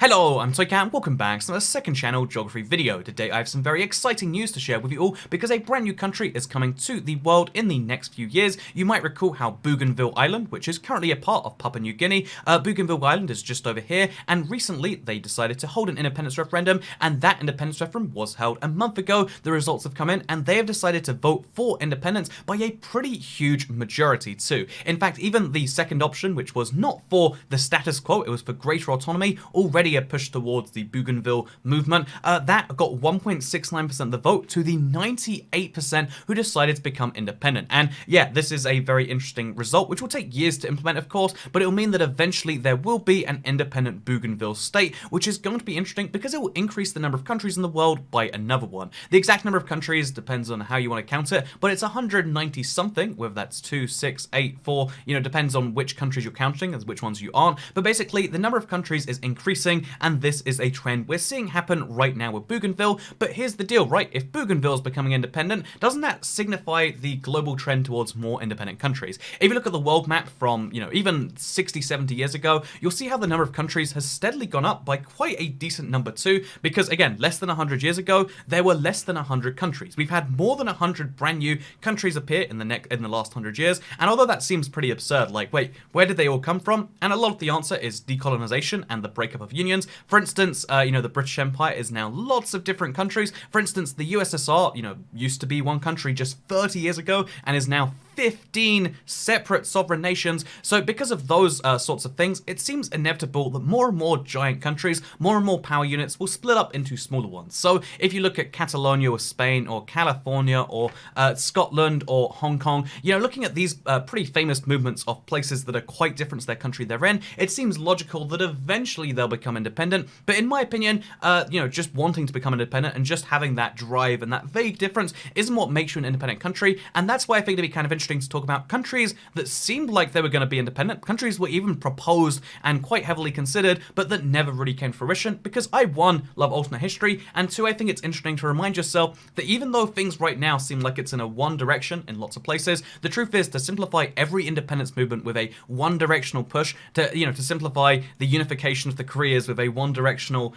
Hello, I'm Toycat and welcome back to the second channel geography video. Today I have some very exciting news to share with you all because a brand new country is coming to the world in the next few years. You might recall how Bougainville Island, which is currently a part of Papua New Guinea, Bougainville Island is just over here, and recently they decided to hold an independence referendum, and that independence referendum was held a month ago. The results have come in and they have decided to vote for independence by a pretty huge majority too. In fact, even the second option, which was not for the status quo, it was for greater autonomy, already a push towards the Bougainville movement, that got 1.69% of the vote to the 98% who decided to become independent. And yeah, this is a very interesting result, which will take years to implement, of course, but it will mean that eventually there will be an independent Bougainville state, which is going to be interesting because it will increase the number of countries in the world by another one. The exact number of countries depends on how you want to count it, but it's 190 something, whether that's 2, 6, 8, 4, depends on which countries you're counting and which ones you aren't. But basically, the number of countries is increasing, and this is a trend we're seeing happen right now with Bougainville. But here's the deal, right? If Bougainville is becoming independent, doesn't that signify the global trend towards more independent countries? If you look at the world map from, even 60, 70 years ago, you'll see how the number of countries has steadily gone up by quite a decent number too, because again, less than 100 years ago, there were less than 100 countries. We've had more than 100 brand new countries appear in the last 100 years, and although that seems pretty absurd, like, wait, where did they all come from? And a lot of the answer is decolonization and the breakup of unions. For instance, the British Empire is now lots of different countries. For instance, the USSR, used to be one country just 30 years ago and is now 15 separate sovereign nations. So because of those sorts of things, it seems inevitable that more and more giant countries, more and more power units will split up into smaller ones. So if you look at Catalonia or Spain or California or Scotland or Hong Kong, looking at these pretty famous movements of places that are quite different to their country they're in, it seems logical that eventually they'll become independent. But in my opinion, just wanting to become independent and just having that drive and that vague difference isn't what makes you an independent country. And that's why I think it'd be kind of interesting to talk about countries that seemed like they were going to be independent, countries were even proposed and quite heavily considered, but that never really came to fruition, because I, one, love alternate history, and two, I think it's interesting to remind yourself that even though things right now seem like it's in a one direction in lots of places, the truth is, to simplify every independence movement with a one directional push, to simplify the unification of the Koreas with a one directional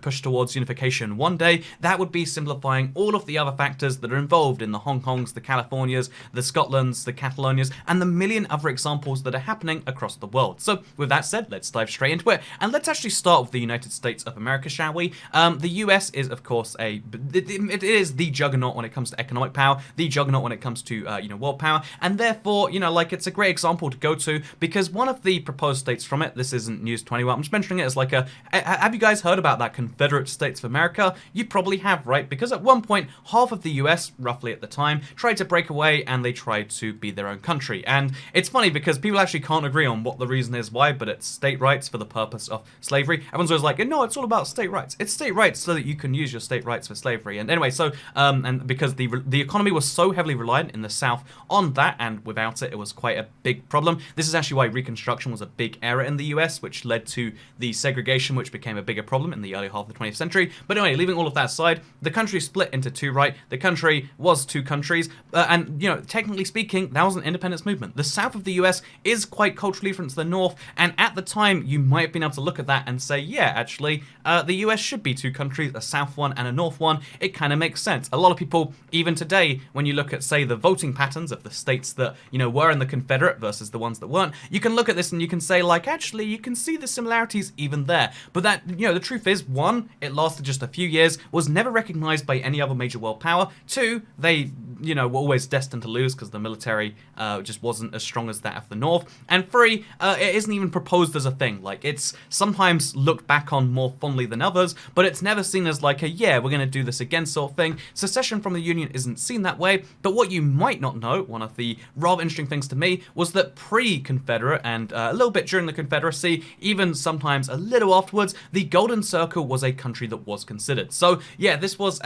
push towards unification one day, that would be simplifying all of the other factors that are involved in the Hong Kongs, the Californias, the Scotlands, the Catalonias, and the million other examples that are happening across the world. So with that said, let's dive straight into it, and let's actually start with the United States of America, shall we? The US is, of course, it is the juggernaut when it comes to economic power, the juggernaut when it comes to world power, and therefore, it's a great example to go to, because one of the proposed states from it, this isn't News 21, I'm just mentioning it as like have you guys heard about that Confederate States of America? You probably have, right? Because at one point, half of the US, roughly at the time, tried to break away, and they tried to be their own country. And it's funny because people actually can't agree on what the reason is why, but it's state rights for the purpose of slavery. Everyone's always like, no, it's all about state rights. It's state rights so that you can use your state rights for slavery. And anyway, so and because the economy was so heavily reliant in the South on that, and without it, it was quite a big problem. This is actually why Reconstruction was a big era in the US, which led to the segregation, which became a bigger problem in the early half of the 20th century. But anyway, leaving all of that aside, the country split into two, right? The country was two countries, and technically speaking, that was an independence movement. The south of the US is quite culturally different to the north, and at the time, you might have been able to look at that and say, yeah, actually, the US should be two countries, a south one and a north one. It kind of makes sense. A lot of people, even today, when you look at, say, the voting patterns of the states that, were in the Confederate versus the ones that weren't, you can look at this and you can say, like, actually, you can see the similarities even there. But that, the truth is, one, it lasted just a few years, was never recognized by any other major world power. Two, they, were always destined to lose because the military just wasn't as strong as that of the North. And three, it isn't even proposed as a thing. Like, it's sometimes looked back on more fondly than others, but it's never seen as like we're going to do this again sort of thing. Secession from the Union isn't seen that way, but what you might not know, one of the rather interesting things to me, was that pre-Confederate and a little bit during the Confederacy, even sometimes a little afterwards, the Golden Circle was a country that was considered. So yeah, this was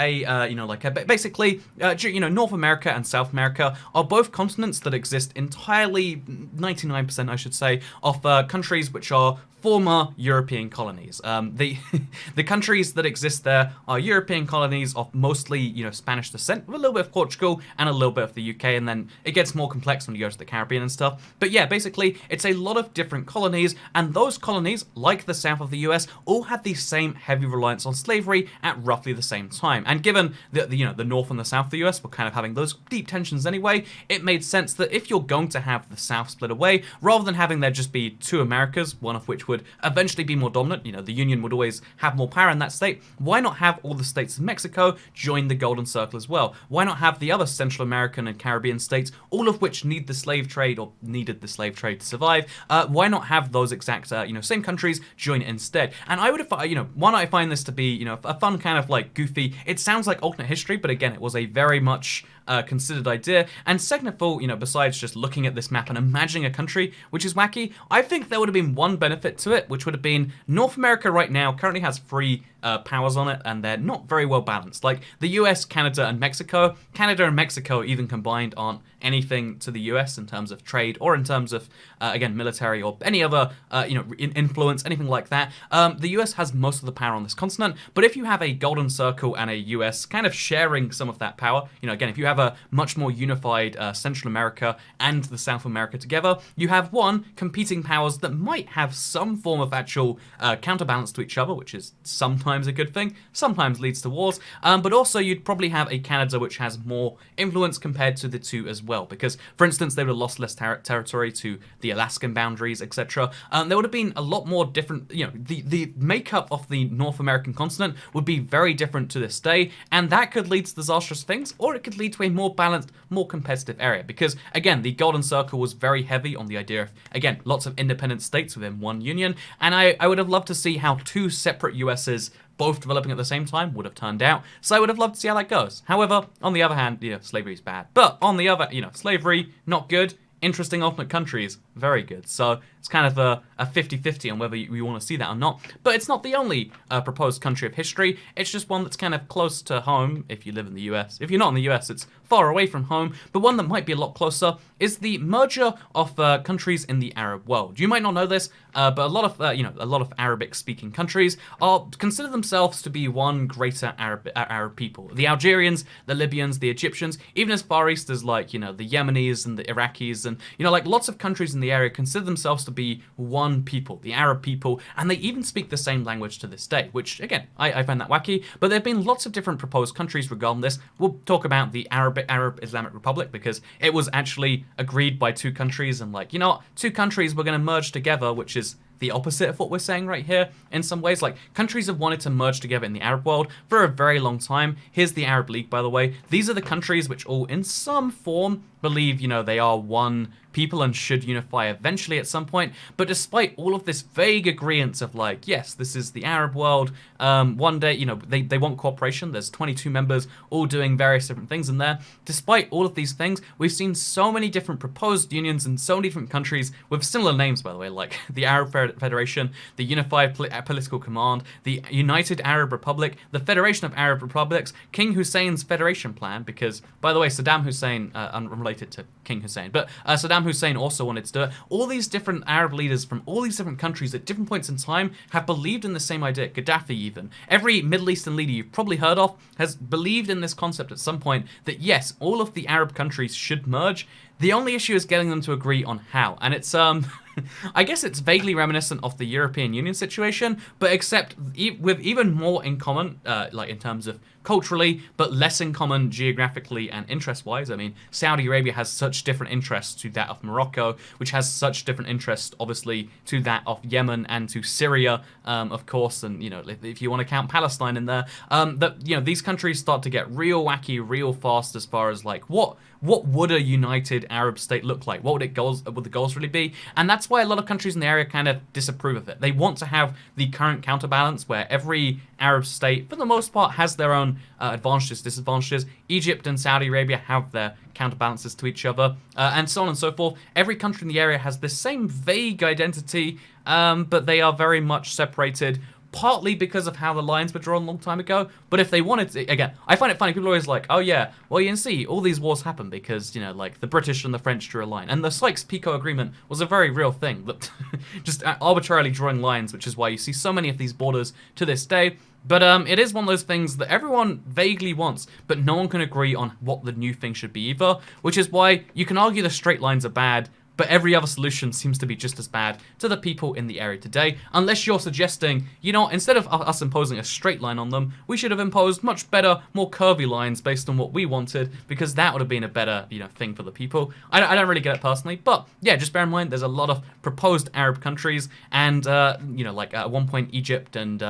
basically, North America and South America are both continents that exist entirely, 99% I should say, of countries which are former European colonies. The countries that exist there are European colonies of mostly, Spanish descent, with a little bit of Portugal and a little bit of the UK, and then it gets more complex when you go to the Caribbean and stuff. But yeah, basically, it's a lot of different colonies, and those colonies, like the south of the the US all had the same heavy reliance on slavery at roughly the same time. And given that the North and the South of the US were kind of having those deep tensions anyway, it made sense that if you're going to have the South split away, rather than having there just be two Americas, one of which would eventually be more dominant, the Union would always have more power in that state, why not have all the states of Mexico join the Golden Circle as well? Why not have the other Central American and Caribbean states, all of which need the slave trade or needed the slave trade to survive? Why not have those exact, same countries join instead? And I would have, one, I find this to be, a fun kind of like goofy, it sounds like alternate history, but again, it was a very much considered idea. And second of all, besides just looking at this map and imagining a country which is wacky, I think there would have been one benefit to it, which would have been North America right now currently has 3 powers on it, and they're not very well balanced. Like the US, Canada, and Mexico. Canada and Mexico, even combined, aren't anything to the US in terms of trade or in terms of, again, military or any other, influence, anything like that. The US has most of the power on this continent, but if you have a Golden Circle and a US kind of sharing some of that power, again, if you have a much more unified Central America and the South America together, you have one, competing powers that might have some form of actual counterbalance to each other, which is sometimes a good thing, sometimes leads to wars, but also you'd probably have a Canada which has more influence compared to the two as well, because, for instance, they would have lost less territory to the Alaskan boundaries, etc. There would have been a lot more different, the makeup of the North American continent would be very different to this day, and that could lead to disastrous things, or it could lead to a more balanced, more competitive area, because, again, the Golden Circle was very heavy on the idea of, again, lots of independent states within one union, and I would have loved to see how 2 separate USs both developing at the same time would have turned out. So I would have loved to see how that goes. However, on the other hand, slavery is bad. But on the other, slavery, not good. Interesting alternate countries, very good. So it's kind of a 50-50 on whether you want to see that or not. But it's not the only proposed country of history. It's just one that's kind of close to home if you live in the US. If you're not in the US, it's far away from home. But one that might be a lot closer is the merger of countries in the Arab world. You might not know this, but a lot of Arabic-speaking countries consider themselves to be one greater Arab people. The Algerians, the Libyans, the Egyptians, even as far east as the Yemenis and the Iraqis, and lots of countries in the area consider themselves to be one people, the Arab people, and they even speak the same language to this day, which, again, I find that wacky. But there have been lots of different proposed countries regarding this. We'll talk about the Arab Islamic Republic, because it was actually agreed by 2 countries, and 2 countries were going to merge together, which is the opposite of what we're saying right here in some ways. Countries have wanted to merge together in the Arab world for a very long time. Here's the Arab League, by the way. These are the countries which all, in some form, believe, they are one people and should unify eventually at some point. But despite all of this vague agreement of yes, this is the Arab world, one day, they want cooperation. There's 22 members all doing various different things in there. Despite all of these things, we've seen so many different proposed unions in so many different countries with similar names, by the way, like the Arab Federation, the Unified Political Command, the United Arab Republic, the Federation of Arab Republics, King Hussein's Federation Plan, because, by the way, Saddam Hussein, unrelated to King Hussein, but Saddam Hussein also wanted to do it. All these different Arab leaders from all these different countries at different points in time have believed in the same idea. Gaddafi even. Every Middle Eastern leader you've probably heard of has believed in this concept at some point that yes, all of the Arab countries should merge. The only issue is getting them to agree on how. And it's, I guess it's vaguely reminiscent of the European Union situation, but except with even more in common, in terms of culturally, but less in common geographically and interest-wise. I mean, Saudi Arabia has such different interests to that of Morocco, which has such different interests, obviously, to that of Yemen and to Syria, of course, and, if you want to count Palestine in there, these countries start to get real wacky real fast as far as, what would a united Arab state look like? What would the goals really be? And that's why a lot of countries in the area kind of disapprove of it. They want to have the current counterbalance where every Arab state, for the most part, has their own advantages, disadvantages. Egypt and Saudi Arabia have their counterbalances to each other, and so on and so forth. Every country in the area has the same vague identity, but they are very much separated, partly because of how the lines were drawn a long time ago. But if they wanted to, again, I find it funny, people are always like, oh yeah, well, you can see all these wars happen because, the British and the French drew a line. And the Sykes-Picot Agreement was a very real thing, that just arbitrarily drawing lines, which is why you see so many of these borders to this day. But it is one of those things that everyone vaguely wants, but no one can agree on what the new thing should be either, which is why you can argue the straight lines are bad, but every other solution seems to be just as bad to the people in the area today, unless you're suggesting, you know, instead of us imposing a straight line on them, we should have imposed much better, more curvy lines based on what we wanted, because that would have been a better, you know, thing for the people. I don't really get it personally, but yeah, just bear in mind there's a lot of proposed Arab countries, and you know, like at one point Egypt and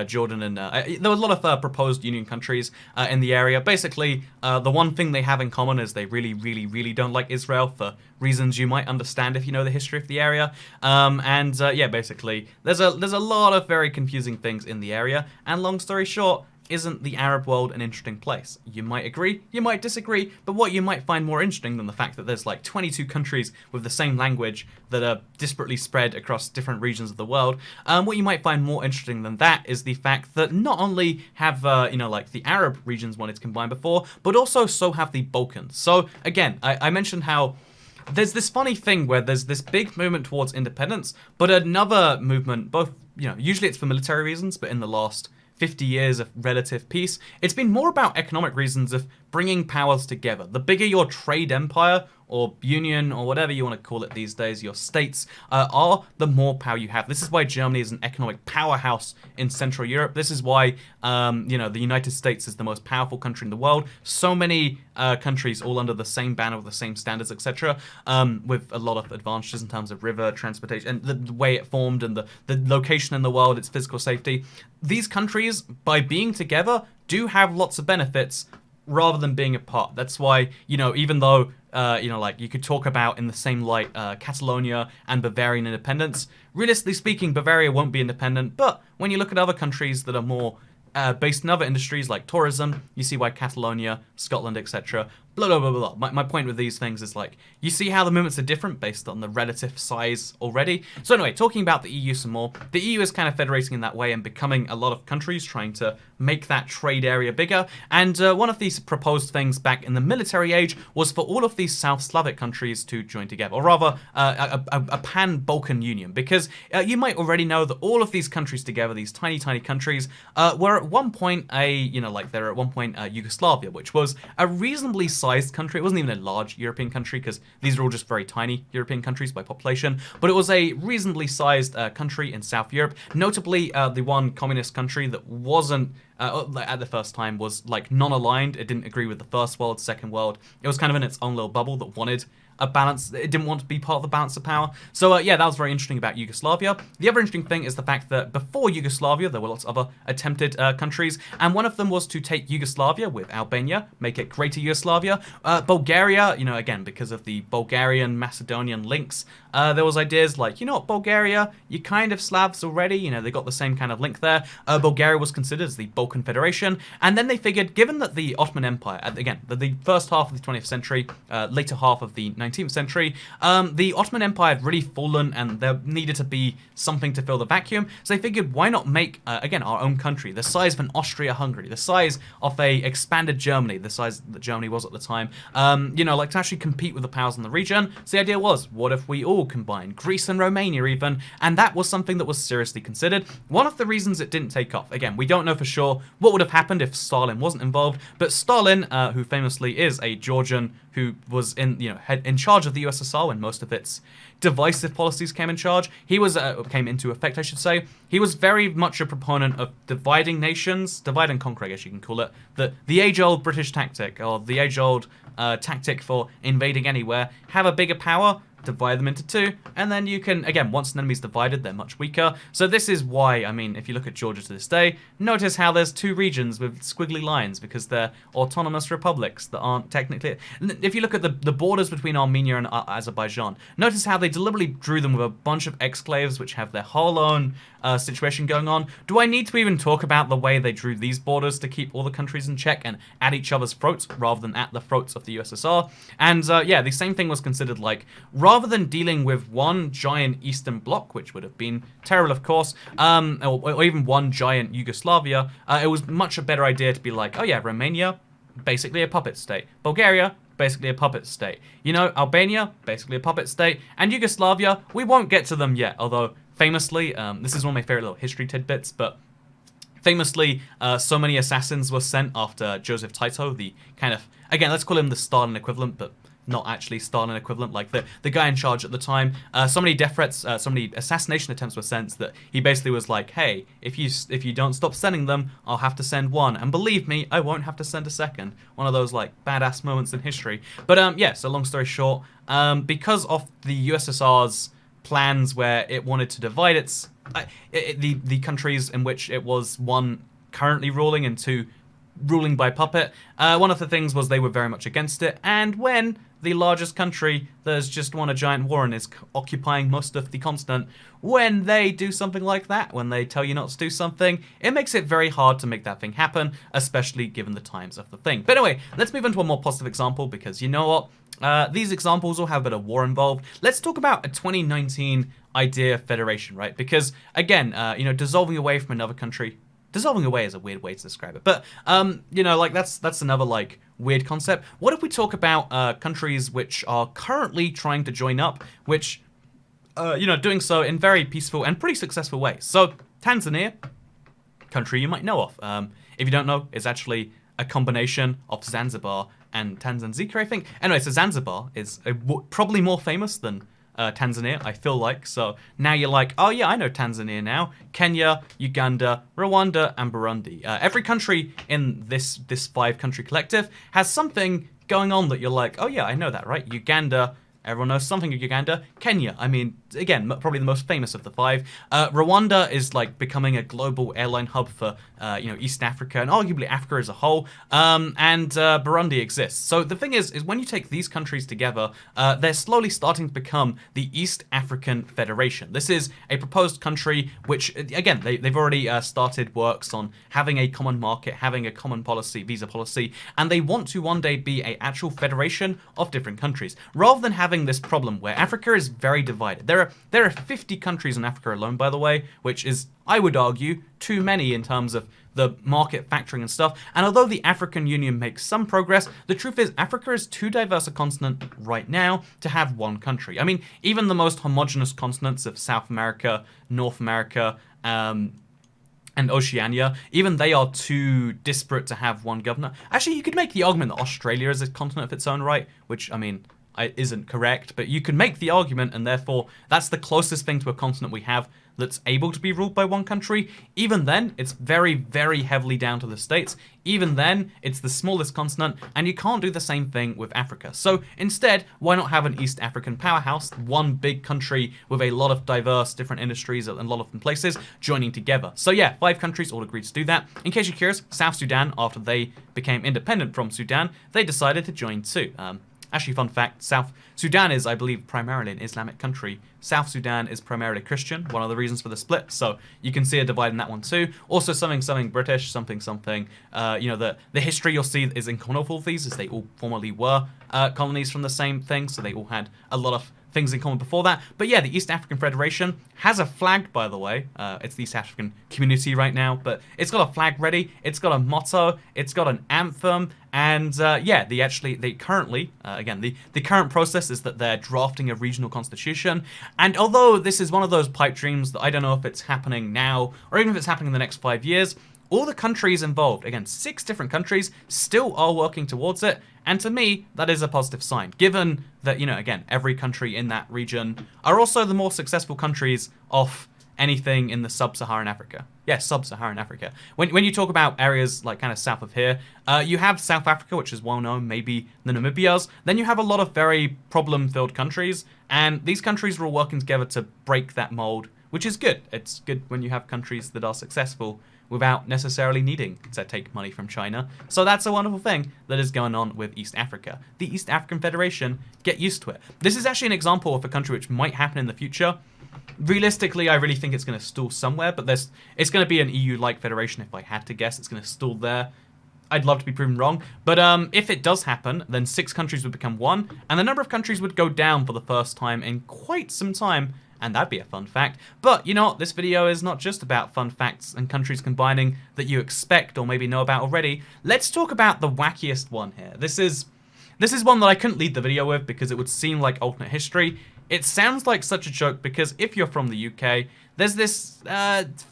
Jordan, and there were a lot of proposed union countries in the area. Basically, the one thing they have in common is they really don't like Israel for reasons you might understand if you know the history of the area. Yeah, basically, there's a lot of very confusing things in the area, and long story short, isn't the Arab world an interesting place? You might agree, you might disagree, but what you might find more interesting than the fact that there's like 22 countries with the same language that are disparately spread across different regions of the world, what you might find more interesting than that is the fact that not only have, you know, like the Arab regions wanted to combine before, but also so have the Balkans. So again, I mentioned how there's this funny thing where there's this big movement towards independence, but another movement, both, you know, usually it's for military reasons, but in the last 50 years of relative peace, it's been more about economic reasons of bringing powers together. The bigger your trade empire, or union, or whatever you want to call it these days, your states, are, the more power you have. This is why Germany is an economic powerhouse in Central Europe. This is why, you know, the United States is the most powerful country in the world. So many countries all under the same banner with the same standards, etc., with a lot of advantages in terms of river transportation, and the way it formed, and the location in the world, its physical safety. These countries, by being together, do have lots of benefits rather than being apart. That's why, you know, even though, you know, like you could talk about in the same light Catalonia and Bavarian independence, realistically speaking, Bavaria won't be independent, but when you look at other countries that are more based in other industries like tourism, you see why Catalonia, Scotland, etc., blah, blah, blah, blah. My point with these things is like, you see how the movements are different based on the relative size already. So anyway, talking about the EU some more, the EU is kind of federating in that way and becoming a lot of countries trying to make that trade area bigger. And one of these proposed things back in the military age was for all of these South Slavic countries to join together, or rather a pan-Balkan union, because you might already know that all of these countries together, these tiny countries, were at one point Yugoslavia, which was a reasonably sized country. It wasn't even a large European country, because these are all just very tiny European countries by population, but it was a reasonably sized country in South Europe. Notably, the one communist country that wasn't at the first time was like non-aligned. It didn't agree with the First World, Second World. It was kind of in its own little bubble that wanted a balance. It didn't want to be part of the balance of power. So yeah, that was very interesting about Yugoslavia. The other interesting thing is the fact that before Yugoslavia, there were lots of other attempted countries, and one of them was to take Yugoslavia with Albania, make it Greater Yugoslavia. Bulgaria, you know, again, because of the Bulgarian-Macedonian links, there was ideas like, you know what, Bulgaria, you're kind of Slavs already, you know, they got the same kind of link there. Bulgaria was considered as the Balkan Federation, and then they figured, given that the Ottoman Empire, again, the first half of the 20th century, later half of the 19th century, the Ottoman Empire had really fallen, and there needed to be something to fill the vacuum, so they figured, why not make, again, our own country, the size of an Austria-Hungary, the size of a expanded Germany, the size that Germany was at the time, you know, like to actually compete with the powers in the region. So the idea was, what if we all combined, Greece and Romania even, and that was something that was seriously considered. One of the reasons it didn't take off, again, we don't know for sure what would have happened if Stalin wasn't involved, but Stalin, who famously is a Georgian who was in charge of the USSR when most of its divisive policies came into effect, I should say. He was very much a proponent of dividing nations, divide and conquer, I guess you can call it, the age-old British tactic, or the age-old tactic for invading anywhere. Have a bigger power, divide them into two, and then you can, again, once an enemy's divided, they're much weaker. So this is why, I mean, if you look at Georgia to this day, notice how there's two regions with squiggly lines, because they're autonomous republics that aren't technically... If you look at the borders between Armenia and Azerbaijan, notice how they deliberately drew them with a bunch of exclaves which have their whole own situation going on. Do I need to even talk about the way they drew these borders to keep all the countries in check and at each other's throats rather than at the throats of the USSR? And yeah, the same thing was considered like, rather than dealing with one giant Eastern Bloc, which would have been terrible, of course, or even one giant Yugoslavia, it was much a better idea to be like, oh yeah, Romania, basically a puppet state. Bulgaria, basically a puppet state. You know, Albania, basically a puppet state. And Yugoslavia, we won't get to them yet, although famously, this is one of my favorite little history tidbits, but famously, so many assassins were sent after Joseph Tito, the kind of, again, let's call him the Stalin equivalent, but not actually Stalin equivalent, like the guy in charge at the time. So many death threats, so many assassination attempts were sent that he basically was like, hey, if you don't stop sending them, I'll have to send one, and believe me, I won't have to send a second. One of those like badass moments in history. But yeah, so long story short, because of the USSR's plans where it wanted to divide the countries in which it was, one, currently ruling, and two, ruling by puppet, one of the things was they were very much against it. And when the largest country that has just won a giant war and is occupying most of the continent, when they do something like that, when they tell you not to do something, it makes it very hard to make that thing happen, especially given the times of the thing. But anyway, let's move on to a more positive example, because you know what? These examples all have a bit of war involved. Let's talk about a 2019 idea of federation, right? Because, again, you know, dissolving away from another country. Dissolving away is a weird way to describe it, but you know, like that's another like weird concept. What if we talk about countries which are currently trying to join up, which you know, doing so in very peaceful and pretty successful ways? So Tanzania, country you might know of. If you don't know, it's actually a combination of Zanzibar and Tanzania, I think. Anyway, so Zanzibar is probably more famous than Tanzania, I feel like. So now you're like, oh yeah, I know Tanzania now. Kenya, Uganda, Rwanda, and Burundi. Every country in this 5-country collective has something going on that you're like, oh yeah, I know that, right? Uganda, everyone knows something of Uganda. Kenya, I mean, again, probably the most famous of the 5. Rwanda is like becoming a global airline hub for, you know, East Africa and arguably Africa as a whole. And Burundi exists. So the thing is when you take these countries together, they're slowly starting to become the East African Federation. This is a proposed country which, again, they've already started works on having a common market, having a common policy, visa policy, and they want to one day be an actual federation of different countries, rather than having this problem where Africa is very divided. There are 50 countries in Africa alone, by the way, which is, I would argue, too many in terms of the market factoring and stuff. And although the African Union makes some progress, the truth is Africa is too diverse a continent right now to have one country. I mean, even the most homogenous continents of South America, North America, and Oceania, even they are too disparate to have one governor. Actually, you could make the argument that Australia is a continent of its own right, which, I mean, isn't correct, but you can make the argument, and therefore that's the closest thing to a continent we have that's able to be ruled by one country. Even then, it's very, very heavily down to the states. Even then, it's the smallest continent, and you can't do the same thing with Africa. So instead, why not have an East African powerhouse, one big country with a lot of diverse different industries and a lot of different places joining together? So yeah, 5 countries all agreed to do that. In case you're curious, South Sudan, after they became independent from Sudan, they decided to join too. Actually, fun fact, South Sudan is, I believe, primarily an Islamic country. South Sudan is primarily Christian, one of the reasons for the split, so you can see a divide in that one too. Also something British, something, you know, the history you'll see is in common with all of these, as they all formerly were colonies from the same thing, so they all had a lot of things in common before that. But yeah, the East African Federation has a flag, by the way. It's the East African community right now, but it's got a flag ready, it's got a motto, it's got an anthem, and yeah, they currently, again, the current process is that they're drafting a regional constitution. And although this is one of those pipe dreams that I don't know if it's happening now, or even if it's happening in the next 5 years, all the countries involved, again, 6 different countries, still are working towards it. And to me, that is a positive sign, given that, you know, again, every country in that region are also the more successful countries of anything in the sub-Saharan Africa. Yes, sub-Saharan Africa. When you talk about areas like kind of south of here, you have South Africa, which is well known, maybe the Namibias. Then you have a lot of very problem-filled countries, and these countries are all working together to break that mold, which is good. It's good when you have countries that are successful without necessarily needing to take money from China. So that's a wonderful thing that is going on with East Africa. The East African Federation, get used to it. This is actually an example of a country which might happen in the future. Realistically, I really think it's going to stall somewhere, but it's going to be an EU-like federation. If I had to guess, it's going to stall there. I'd love to be proven wrong, but if it does happen, then 6 countries would become 1, and the number of countries would go down for the first time in quite some time, and that'd be a fun fact. But you know what, this video is not just about fun facts and countries combining that you expect or maybe know about already. Let's talk about the wackiest one here. This is one that I couldn't lead the video with because it would seem like alternate history. It sounds like such a joke because if you're from the UK, there's this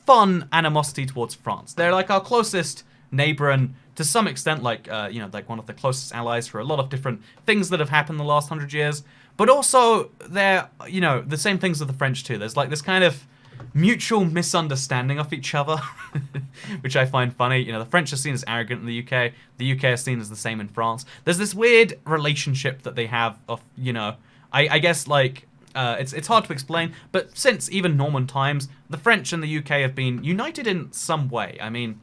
fun animosity towards France. They're like our closest neighbor, and to some extent, like, like one of the closest allies for a lot of different things that have happened in the last 100 years. But also, they're, the same things with the French too. There's like this kind of mutual misunderstanding of each other, which I find funny. The French are seen as arrogant in the UK are seen as the same in France. There's this weird relationship that they have of, I guess, like, it's hard to explain, but since even Norman times, the French and the UK have been united in some way. I mean,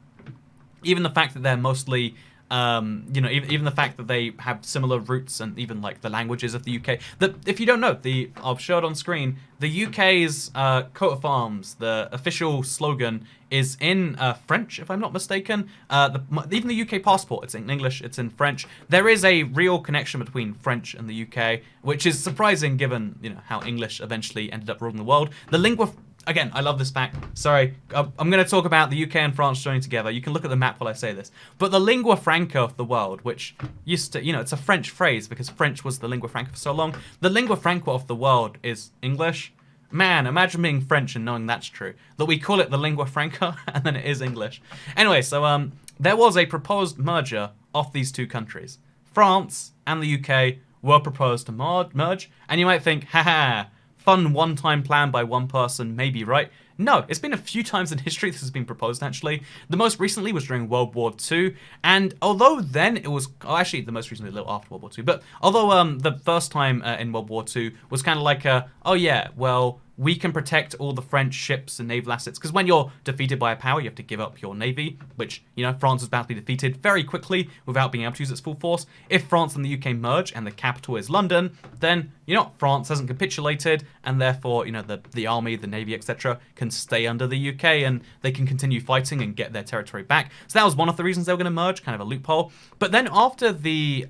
even the fact that they're mostly, even the fact that they have similar roots and even like the languages of the UK. That, if you don't know, I'll show it on screen. The UK's coat of arms, the official slogan, is in French, if I'm not mistaken. Even the UK passport, it's in English, it's in French. There is a real connection between French and the UK, which is surprising given how English eventually ended up ruling the world. The lingua. Again, I love this fact. Sorry, I'm going to talk about the UK and France joining together. You can look at the map while I say this. But the lingua franca of the world, which used to, it's a French phrase because French was the lingua franca for so long. The lingua franca of the world is English. Man, imagine being French and knowing that's true. That we call it the lingua franca and then it is English. Anyway, so there was a proposed merger of these two countries. France and the UK were proposed to merge. And you might think, haha, fun one-time plan by one person, maybe, right? No, it's been a few times in history this has been proposed, actually. The most recently was during World War II, and although then it was... Oh, actually, the most recently a little after World War II, but although the first time in World War II was kind of like oh yeah, well, we can protect all the French ships and naval assets, because when you're defeated by a power, you have to give up your navy, which, France was about to be defeated very quickly without being able to use its full force. If France and the UK merge and the capital is London, then, France hasn't capitulated, and therefore, the army, the navy, etc. can stay under the UK, and they can continue fighting and get their territory back. So that was one of the reasons they were going to merge, kind of a loophole. But then after the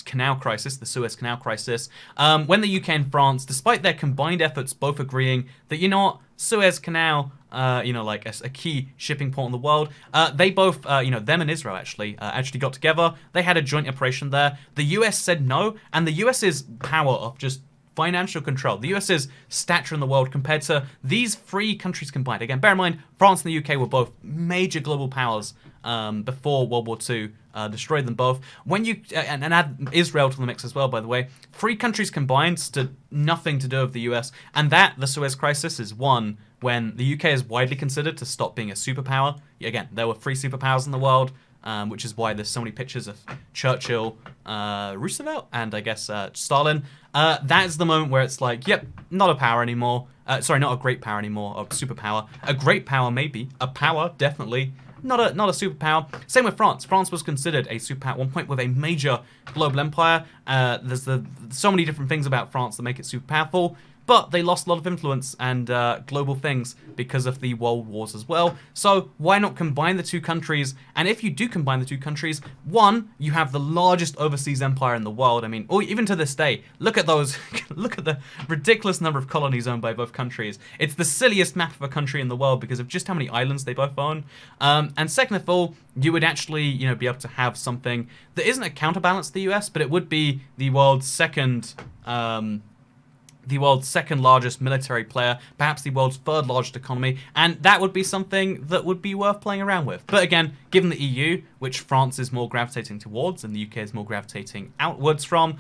canal crisis, the Suez Canal crisis, when the UK and France, despite their combined efforts, both agreeing that, Suez Canal, like a key shipping port in the world, they both, them and Israel actually got together. They had a joint operation there. The US said no, and the US's power of just financial control, the US's stature in the world compared to these three countries combined. Again, bear in mind, France and the UK were both major global powers before World War II destroyed them both. When you and add Israel to the mix as well, by the way, three countries combined stood nothing to do with the US, and that the Suez Crisis is one when the UK is widely considered to stop being a superpower. Again, there were three superpowers in the world. Which is why there's so many pictures of Churchill, Roosevelt, and I guess Stalin. That is the moment where it's like, yep, not a power anymore. Sorry, not a great power anymore, a superpower. A great power, maybe. A power, definitely. Not a superpower. Same with France. France was considered a superpower at one point with a major global empire. There's so many different things about France that make it super powerful. But they lost a lot of influence and global things because of the world wars as well. So why not combine the two countries? And if you do combine the two countries, one, you have the largest overseas empire in the world. I mean, or even to this day, look at those, look at the ridiculous number of colonies owned by both countries. It's the silliest map of a country in the world because of just how many islands they both own. And second of all, you would actually, be able to have something that isn't a counterbalance to the US, but it would be the world's second largest military player, perhaps the world's third largest economy, and that would be something that would be worth playing around with. But again, given the EU, which France is more gravitating towards and the UK is more gravitating outwards from,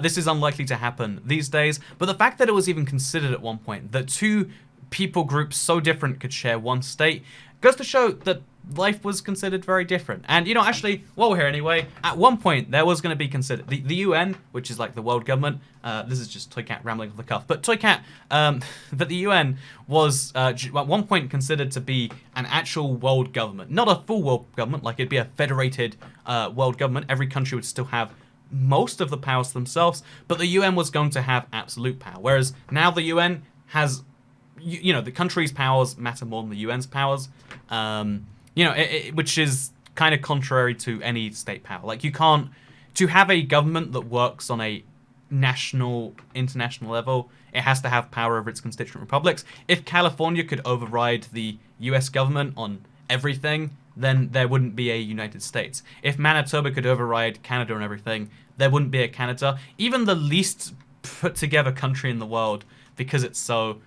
this is unlikely to happen these days. But the fact that it was even considered at one point that two people groups so different could share one state goes to show that life was considered very different. And, actually, while we're here anyway, at one point, there was going to be considered... The UN, which is like the world government, this is just Toycat rambling off the cuff, but Toycat, but the UN was at one point considered to be an actual world government. Not a full world government, like it'd be a federated world government. Every country would still have most of the powers themselves, but the UN was going to have absolute power. Whereas now the UN has... the country's powers matter more than the UN's powers. Which is kind of contrary to any state power. Like, you can't... To have a government that works on a national, international level, it has to have power over its constituent republics. If California could override the US government on everything, then there wouldn't be a United States. If Manitoba could override Canada and everything, there wouldn't be a Canada. Even the least put-together country in the world, because it's so...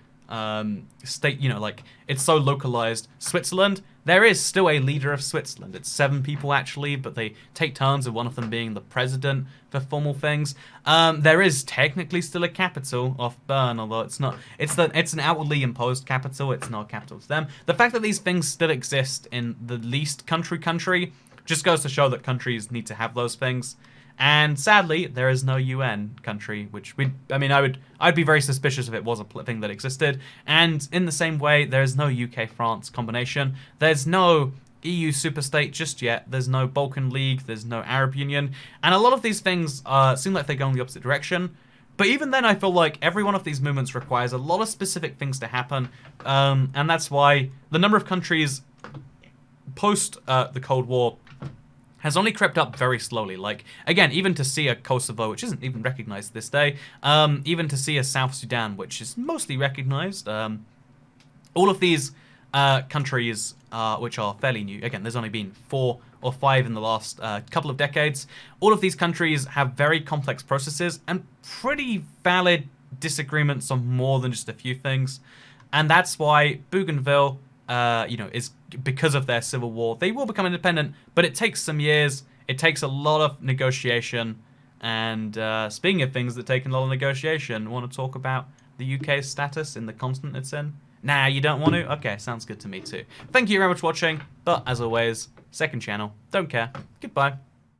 state, like it's so localized. Switzerland, there is still a leader of Switzerland. It's 7 people actually, but they take turns, with one of them being the president for formal things. There is technically still a capital of Bern, although it's not. It's an outwardly imposed capital. It's not a capital to them. The fact that these things still exist in the least country just goes to show that countries need to have those things. And sadly, there is no UN country, which I'd be very suspicious if it was a thing that existed. And in the same way, there is no UK-France combination. There's no EU superstate just yet. There's no Balkan League. There's no Arab Union. And a lot of these things seem like they go in the opposite direction. But even then, I feel like every one of these movements requires a lot of specific things to happen. And that's why the number of countries post the Cold War has only crept up very slowly. Like, again, even to see a Kosovo, which isn't even recognized this day, even to see a South Sudan, which is mostly recognized, all of these countries, which are fairly new, again, there's only been 4 or 5 in the last couple of decades, all of these countries have very complex processes and pretty valid disagreements on more than just a few things. And that's why Bougainville, is because of their civil war. They will become independent, but it takes some years. It takes a lot of negotiation. And speaking of things that take a lot of negotiation, want to talk about the UK's status in the continent it's in? Nah, you don't want to? Okay, sounds good to me too. Thank you very much for watching, but as always, second channel, don't care. Goodbye.